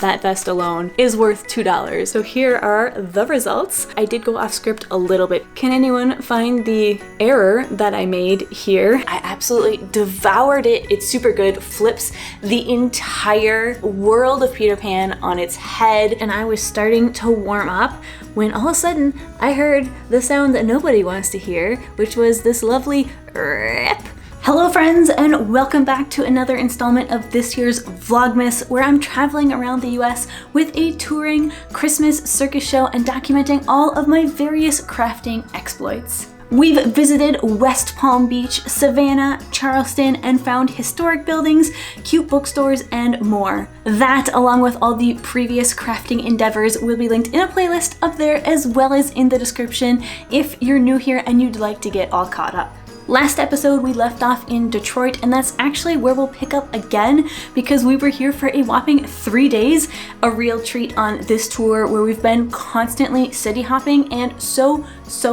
that vest alone is worth $2. So here are the results. I did go off script a little bit. Can anyone find the error that I made here? I absolutely devoured it. It's super good. Flips the entire world of Peter Pan on its head. And I was starting to warm up when all of a sudden I heard the sound that nobody wants to hear, which was this lovely rip. Hello friends, and welcome back to another installment of this year's Vlogmas, where I'm traveling around the US with a touring Christmas circus show and documenting all of my various crafting exploits. We've visited West Palm Beach, Savannah, Charleston, and found historic buildings, cute bookstores, and more. That, along with all the previous crafting endeavors, will be linked in a playlist up there as well as in the description if you're new here and you'd like to get all caught up. Last episode we left off in Detroit, and that's actually where we'll pick up again because we were here for a whopping 3 days, a real treat on this tour where we've been constantly city hopping and so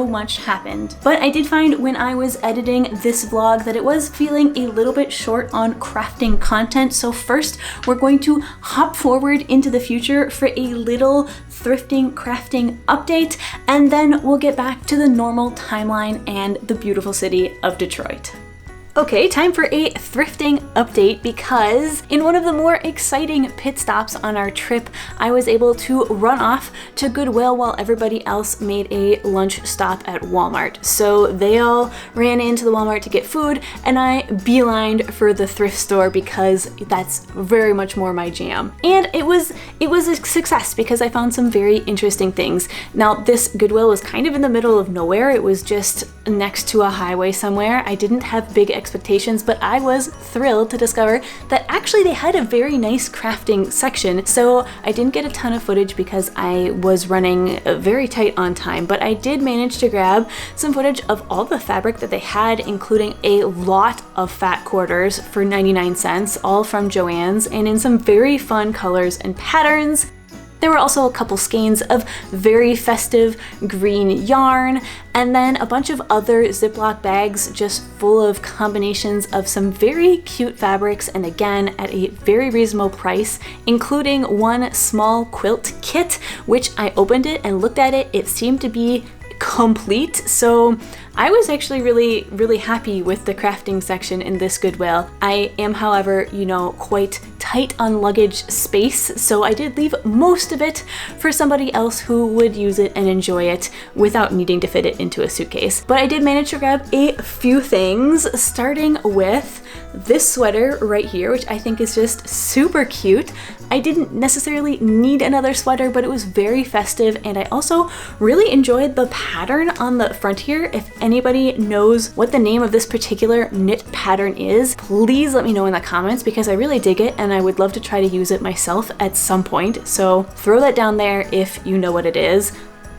much happened. But I did find when I was editing this vlog that it was feeling a little bit short on crafting content, so first we're going to hop forward into the future for a little thrifting crafting update, and then we'll get back to the normal timeline and the beautiful city of Detroit. Okay, time for a thrifting update because in one of the more exciting pit stops on our trip, I was able to run off to Goodwill while everybody else made a lunch stop at Walmart. So they all ran into the Walmart to get food, and I beelined for the thrift store because that's very much more my jam. And it was a success because I found some very interesting things. Now, this Goodwill was kind of in the middle of nowhere. It was just next to a highway somewhere. I didn't have big expectations, but I was thrilled to discover that actually they had a very nice crafting section. So I didn't get a ton of footage because I was running very tight on time, but I did manage to grab some footage of all the fabric that they had, including a lot of fat quarters for 99 cents, all from Joann's and in some very fun colors and patterns. There were also a couple skeins of very festive green yarn, and then a bunch of other Ziploc bags just full of combinations of some very cute fabrics, and again at a very reasonable price, including one small quilt kit, which I opened it and looked at it. It seemed to be complete, so I was actually really happy with the crafting section in this Goodwill. I am, however, quite tight on luggage space, so I did leave most of it for somebody else who would use it and enjoy it without needing to fit it into a suitcase. But I did manage to grab a few things, starting with this sweater right here, which I think is just super cute. I didn't necessarily need another sweater, but it was very festive, and I also really enjoyed the pattern on the front here. If anybody knows what the name of this particular knit pattern is, please let me know in the comments because I really dig it and I would love to try to use it myself at some point. So throw that down there if you know what it is.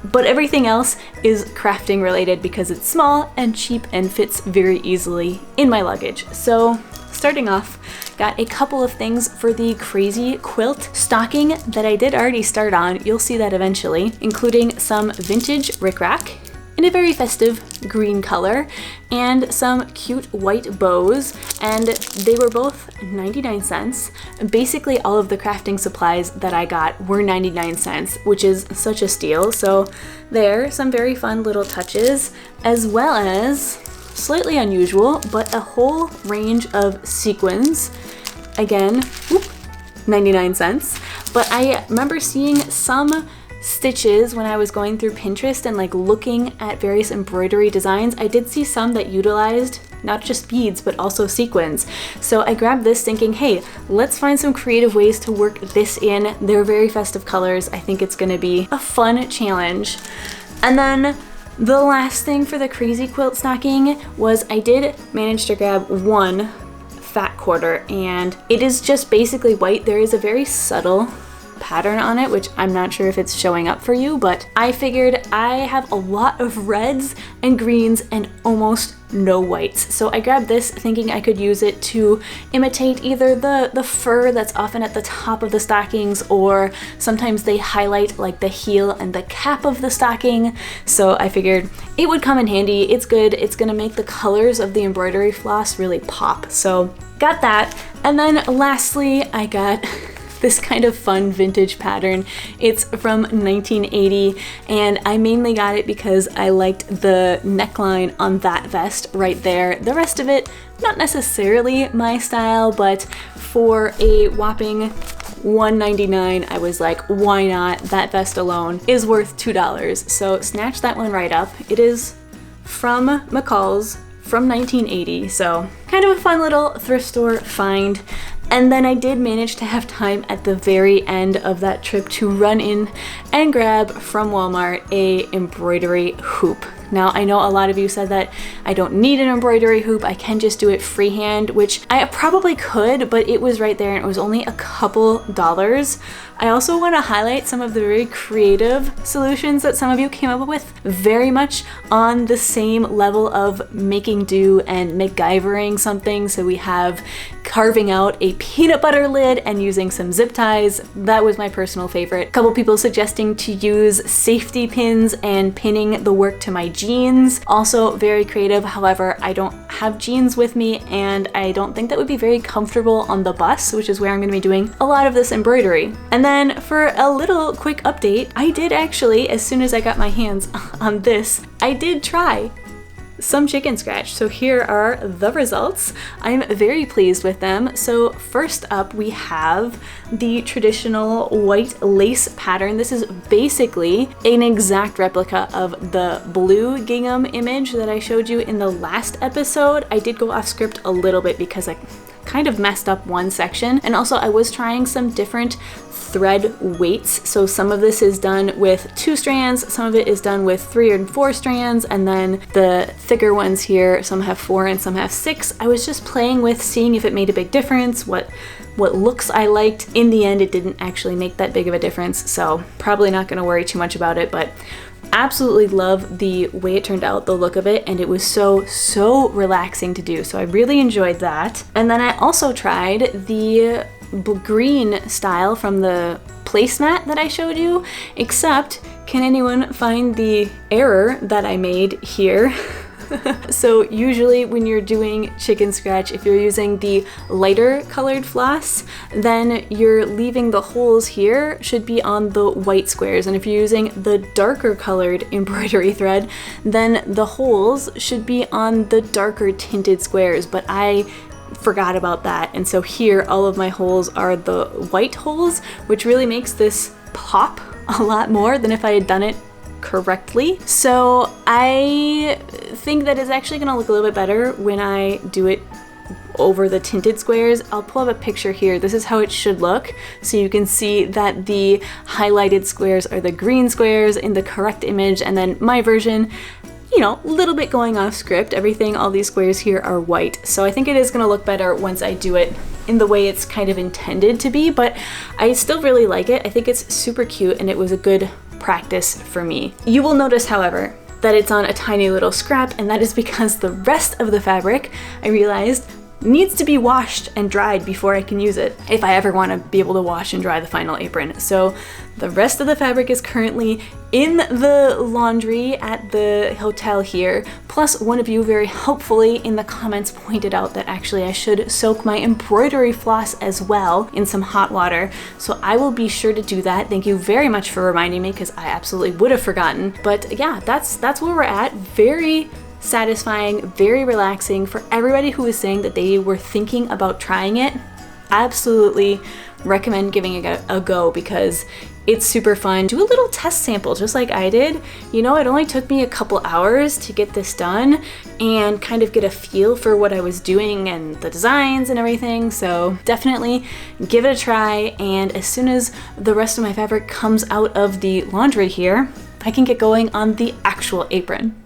But everything else is crafting related because it's small and cheap and fits very easily in my luggage. So starting off, got a couple of things for the crazy quilt stocking that I did already start on. You'll see that eventually, including some vintage rickrack in a very festive green color and some cute white bows, and they were both 99 cents. Basically all of the crafting supplies that I got were 99 cents, which is such a steal. So there are some very fun little touches, as well as slightly unusual, but a whole range of sequins. Again, 99 cents. But I remember seeing some stitches when I was going through Pinterest and looking at various embroidery designs. I did see some that utilized not just beads but also sequins. So I grabbed this thinking, hey, let's find some creative ways to work this in. They're very festive colors. I think it's gonna be a fun challenge. And then the last thing for the crazy quilt stocking was I did manage to grab one fat quarter, and it is just basically white. There is a very subtle pattern on it, which I'm not sure if it's showing up for you, but I figured I have a lot of reds and greens and almost no whites. So I grabbed this thinking I could use it to imitate either the fur that's often at the top of the stockings, or sometimes they highlight the heel and the cap of the stocking. So I figured it would come in handy. It's good. It's gonna make the colors of the embroidery floss really pop. So got that. And then lastly, I got this kind of fun vintage pattern. It's from 1980, and I mainly got it because I liked the neckline on that vest right there. The rest of it, not necessarily my style, but for a whopping $1.99, I was like, why not? That vest alone is worth $2. So snatch that one right up. It is from McCall's from 1980, so kind of a fun little thrift store find. And then I did manage to have time at the very end of that trip to run in and grab from Walmart a embroidery hoop. Now, I know a lot of you said that I don't need an embroidery hoop, I can just do it freehand, which I probably could, but it was right there and it was only a couple dollars. I also want to highlight some of the very creative solutions that some of you came up with, very much on the same level of making do and MacGyvering something. So we have carving out a peanut butter lid and using some zip ties. That was my personal favorite. A couple people suggesting to use safety pins and pinning the work to my jeans. Also very creative. However, I don't have jeans with me and I don't think that would be very comfortable on the bus, which is where I'm going to be doing a lot of this embroidery. And then for a little quick update, I did actually, as soon as I got my hands on this, I did try some chicken scratch. So here are the results. I'm very pleased with them. So first up, we have the traditional white lace pattern. This is basically an exact replica of the blue gingham image that I showed you in the last episode. I did go off script a little bit because I kind of messed up one section. And also I was trying some different thread weights. So some of this is done with 2 strands, some of it is done with 3 and 4 strands, and then the thicker ones here, some have 4 and some have 6. I was just playing with seeing if it made a big difference, what looks I liked. In the end, it didn't actually make that big of a difference, so probably not gonna worry too much about it, but absolutely love the way it turned out, the look of it, and it was so relaxing to do. So I really enjoyed that. And then I also tried the green style from the placemat that I showed you, except can anyone find the error that I made here? So usually when you're doing chicken scratch, if you're using the lighter colored floss, then you're leaving the holes here should be on the white squares. And if you're using the darker colored embroidery thread, then the holes should be on the darker tinted squares. But I forgot about that, and so here all of my holes are the white holes, which really makes this pop a lot more than if I had done it correctly. So I think that it's actually going to look a little bit better when I do it over the tinted squares. I'll pull up a picture here. This is how it should look. So you can see that the highlighted squares are the green squares in the correct image, and then my version, you know, a little bit going off script. Everything, all these squares here are white. So I think it is going to look better once I do it in the way it's kind of intended to be, but I still really like it. I think it's super cute and it was a good practice for me. You will notice, however, that it's on a tiny little scrap, and that is because the rest of the fabric, I realized, needs to be washed and dried before I can use it, if I ever want to be able to wash and dry the final apron. So the rest of the fabric is currently in the laundry at the hotel here. Plus, one of you very helpfully in the comments pointed out that actually I should soak my embroidery floss as well in some hot water. So I will be sure to do that. Thank you very much for reminding me, because I absolutely would have forgotten. But yeah, that's where we're at. Very satisfying, very relaxing. For everybody who is saying that they were thinking about trying it, absolutely recommend giving it a go, because it's super fun. Do a little test sample just like I did. You know, it only took me a couple hours to get this done and kind of get a feel for what I was doing and the designs and everything. So definitely give it a try, and as soon as the rest of my fabric comes out of the laundry here, I can get going on the actual apron.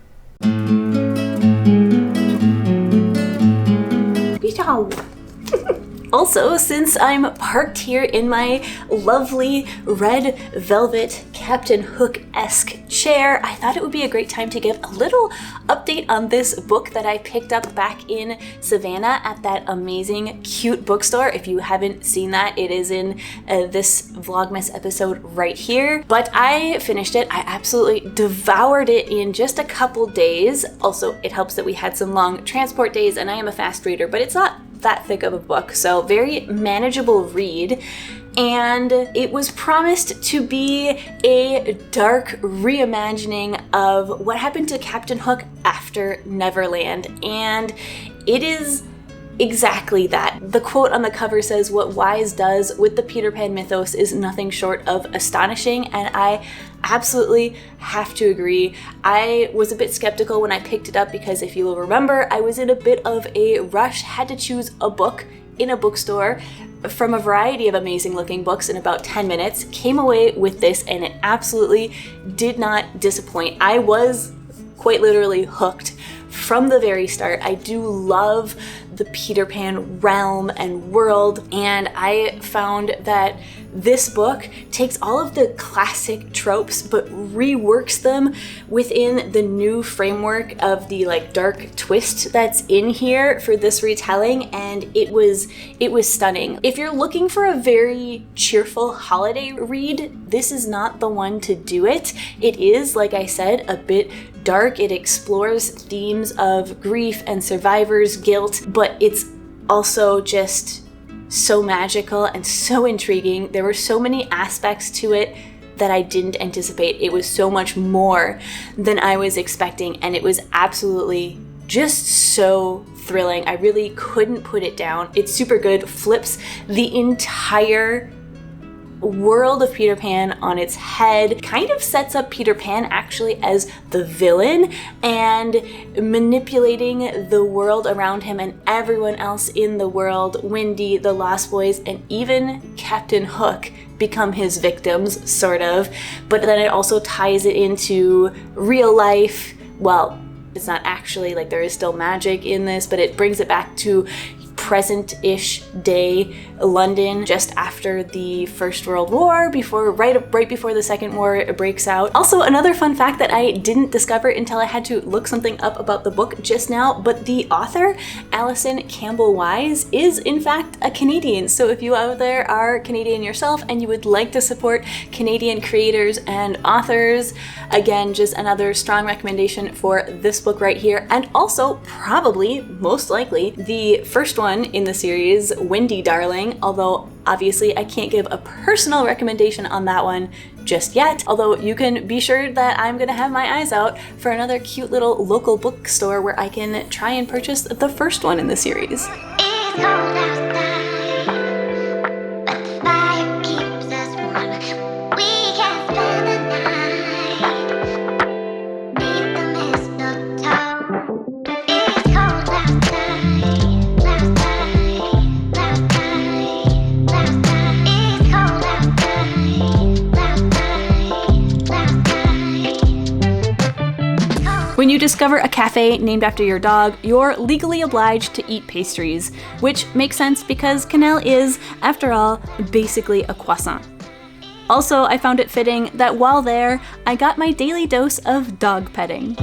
Also, since I'm parked here in my lovely red velvet Captain Hook-esque chair, I thought it would be a great time to give a little update on this book that I picked up back in Savannah at that amazing, cute bookstore. If you haven't seen that, it is in this Vlogmas episode right here. But I finished it. I absolutely devoured it in just a couple days. Also, it helps that we had some long transport days, and I am a fast reader, but it's not that thick of a book, so very manageable read. and it was promised to be a dark reimagining of what happened to Captain Hook after Neverland, and it is exactly that. The quote on the cover says, "What Wise does with the Peter Pan mythos is nothing short of astonishing," and I absolutely have to agree. I was a bit skeptical when I picked it up because, if you will remember, I was in a bit of a rush, had to choose a book in a bookstore from a variety of amazing looking books in about 10 minutes, came away with this, and it absolutely did not disappoint. I was quite literally hooked from the very start. I do love the Peter Pan realm and world, and I found that this book takes all of the classic tropes but reworks them within the new framework of the like dark twist that's in here for this retelling, and it was stunning. If you're looking for a very cheerful holiday read, this is not the one to do it. It is, like I said, a bit dark. It explores themes of grief and survivor's guilt, but it's also just so magical and so intriguing. There were so many aspects to it that I didn't anticipate. It was so much more than I was expecting, and it was absolutely just so thrilling. I really couldn't put it down. It's super good, flips the entire world of Peter Pan on its head, kind of sets up Peter Pan actually as the villain and manipulating the world around him and everyone else in the world. Wendy, the Lost Boys, and even Captain Hook become his victims, sort of. But then it also ties it into real life. Well, it's not actually, like, there is still magic in this, but it brings it back to present-ish day London just after the First World War, right before the Second War breaks out. Also, another fun fact that I didn't discover until I had to look something up about the book just now, but the author, Alison Campbell Wise, is in fact a Canadian. So if you out there are Canadian yourself and you would like to support Canadian creators and authors, again, just another strong recommendation for this book right here. And also, probably, most likely, the first one in the series, Wendy Darling, although obviously I can't give a personal recommendation on that one just yet, although you can be sure that I'm gonna have my eyes out for another cute little local bookstore where I can try and purchase the first one in the series. When you discover a cafe named after your dog, you're legally obliged to eat pastries, which makes sense because Canal is, after all, basically a croissant. Also, I found it fitting that while there, I got my daily dose of dog petting.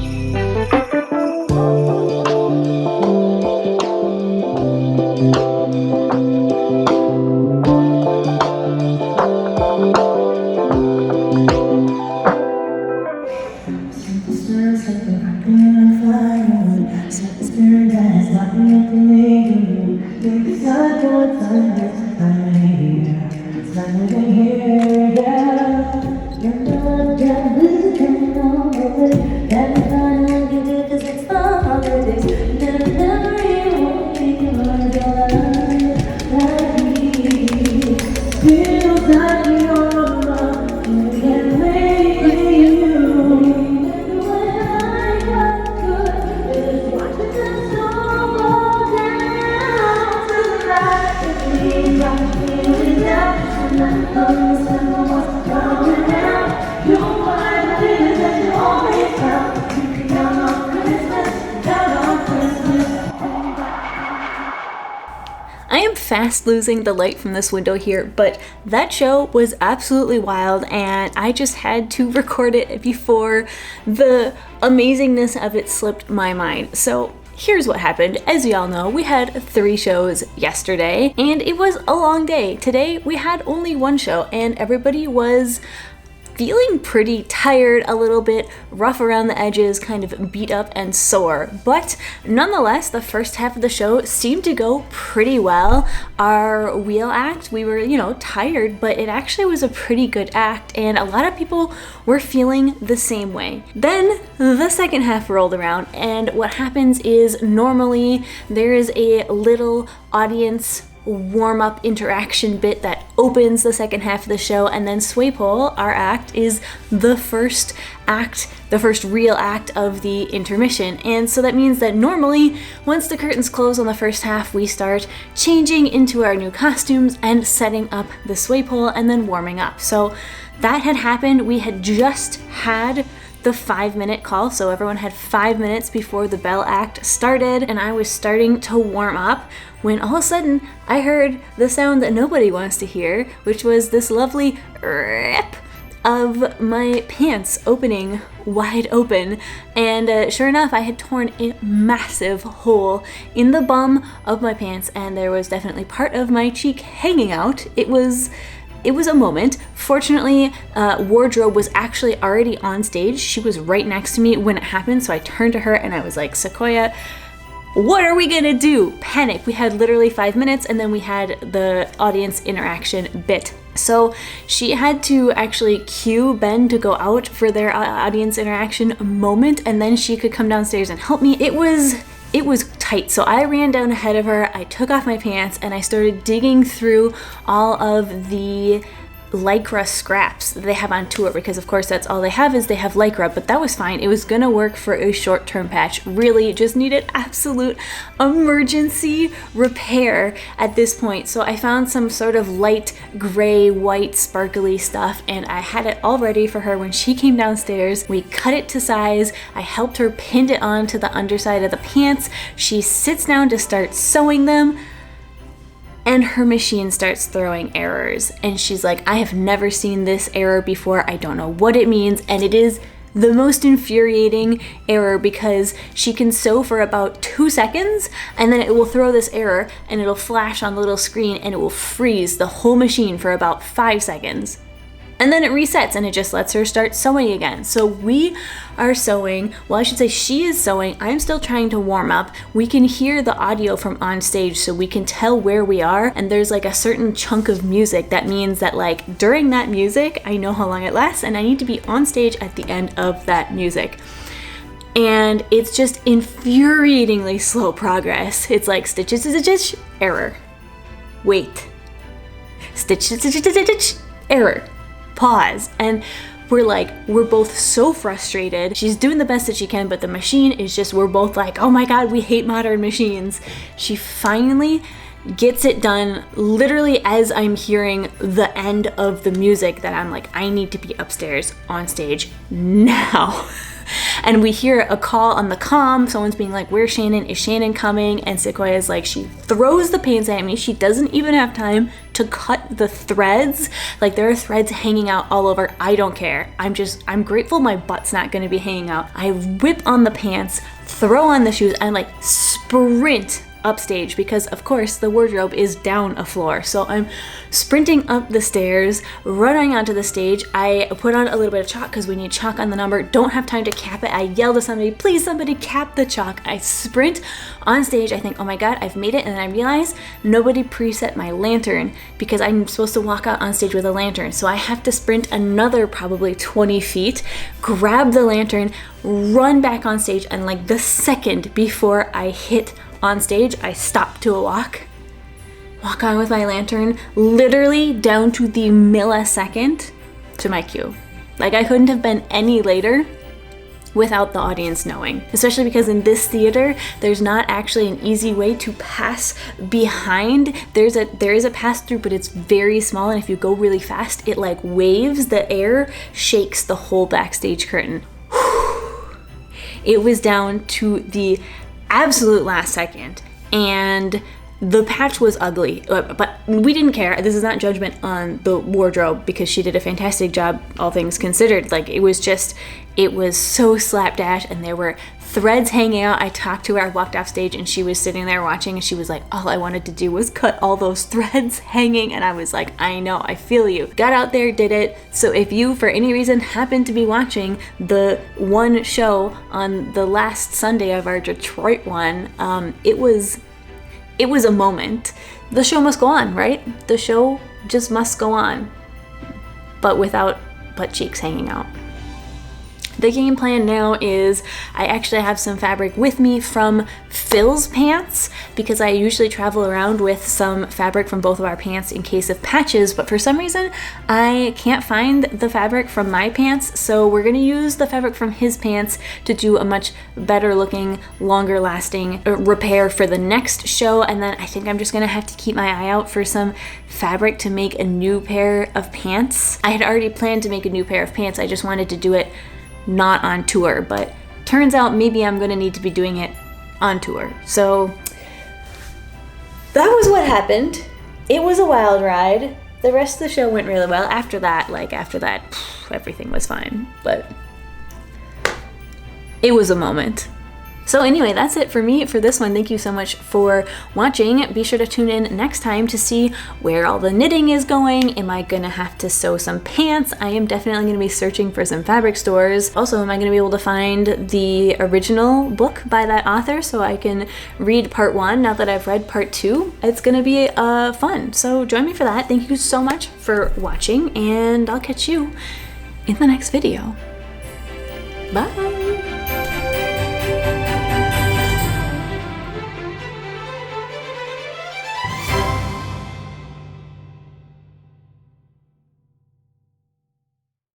Fast losing the light from this window here, but that show was absolutely wild and I just had to record it before the amazingness of it slipped my mind. So here's what happened. As y'all know, we had 3 shows yesterday and it was a long day. Today we had only 1 show and everybody was feeling pretty tired, a little bit rough around the edges, kind of beat up and sore. But nonetheless, the first half of the show seemed to go pretty well. Our wheel act, we were, you know, tired, but it actually was a pretty good act, and a lot of people were feeling the same way. Then the second half rolled around, and what happens is normally there is a little audience warm-up interaction bit that opens the second half of the show, and then Sway Pole, our act, is the first real act of the intermission. And so that means that normally once the curtains close on the first half, we start changing into our new costumes and setting up the Sway Pole and then warming up. So that had happened. We had just had the 5-minute call, so everyone had 5 minutes before the bell act started, and I was starting to warm up when all of a sudden I heard the sound that nobody wants to hear, which was this lovely rip of my pants opening wide open. And sure enough, I had torn a massive hole in the bum of my pants, and there was definitely part of my cheek hanging out. It was a moment. Fortunately, wardrobe was actually already on stage. She was right next to me when it happened, so I turned to her and I was like, Sequoia, what are we gonna do? Panic. We had literally 5 minutes, and then we had the audience interaction bit. So she had to actually cue Ben to go out for their audience interaction moment, and then she could come downstairs and help me. It was tight, so I ran down ahead of her, I took off my pants, and I started digging through all of the Lycra scraps that they have on tour, because of course that's all they have, is they have Lycra, but that was fine. It was gonna work for a short-term patch. Really just needed absolute emergency repair at this point. So I found some sort of light gray, white, sparkly stuff, and I had it all ready for her when she came downstairs. We cut it to size. I helped her pin it onto the underside of the pants. She sits down to start sewing them, and her machine starts throwing errors. And she's like, I have never seen this error before. I don't know what it means. And it is the most infuriating error, because she can sew for about 2 seconds and then it will throw this error and it'll flash on the little screen and it will freeze the whole machine for about 5 seconds. And then it resets and it just lets her start sewing again. So we are sewing, well, I should say she is sewing. I'm still trying to warm up. We can hear the audio from on stage, so we can tell where we are. And there's like a certain chunk of music that means that like during that music, I know how long it lasts and I need to be on stage at the end of that music. And it's just infuriatingly slow progress. It's like stitch, error. Wait. Stitch, error. Pause. And we're both so frustrated. She's doing the best that she can, but the machine is just, we're both like, oh my God, we hate modern machines. She finally gets it done literally as I'm hearing the end of the music, that I'm like, I need to be upstairs on stage now. And we hear a call on the comm. Someone's being like, where's Shannon? Is Shannon coming? And Sequoia's like, she throws the pants at me. She doesn't even have time to cut the threads. Like, there are threads hanging out all over. I don't care. I'm grateful my butt's not gonna be hanging out. I whip on the pants, throw on the shoes, and like sprint upstage, because of course the wardrobe is down a floor. So I'm sprinting up the stairs, running onto the stage. I put on a little bit of chalk because we need chalk on the number. Don't have time to cap it. I yell to somebody, please somebody cap the chalk. I sprint on stage. I think, oh my God, I've made it. And then I realize nobody preset my lantern, because I'm supposed to walk out on stage with a lantern. So I have to sprint another probably 20 feet, grab the lantern, run back on stage, and like the second before I hit on stage, I stop to a walk on with my lantern, literally down to the millisecond to my cue. Like, I couldn't have been any later without the audience knowing, especially because in this theater, there's not actually an easy way to pass behind. There is a pass through, but it's very small, and if you go really fast, it like waves, the air shakes the whole backstage curtain. It was down to the absolute last second, and the patch was ugly, but we didn't care. This is not judgment on the wardrobe, because she did a fantastic job, all things considered. Like, it was so slapdash, and there were threads hanging out. I talked to her, I walked off stage, and she was sitting there watching, and she was like, all I wanted to do was cut all those threads hanging. And I was like, I know, I feel you. Got out there, did it. So if you for any reason happen to be watching the one show on the last Sunday of our Detroit one, it was a moment. The show must go on, right? The show just must go on, but without butt cheeks hanging out. The game plan now is I actually have some fabric with me from Phil's pants, because I usually travel around with some fabric from both of our pants in case of patches, but for some reason I can't find the fabric from my pants, so we're gonna use the fabric from his pants to do a much better looking, longer lasting repair for the next show. And then I think I'm just gonna have to keep my eye out for some fabric to make a new pair of pants. I had already planned to make a new pair of pants, I just wanted to do it not on tour, but turns out maybe I'm gonna need to be doing it on tour. So that was what happened. It was a wild ride. The rest of the show went really well. After that, everything was fine, but it was a moment. So anyway, that's it for me for this one. Thank you so much for watching. Be sure to tune in next time to see where all the knitting is going. Am I gonna have to sew some pants? I am definitely gonna be searching for some fabric stores. Also, am I gonna be able to find the original book by that author so I can read part 1 now that I've read part 2? It's gonna be fun. So join me for that. Thank you so much for watching, and I'll catch you in the next video. Bye.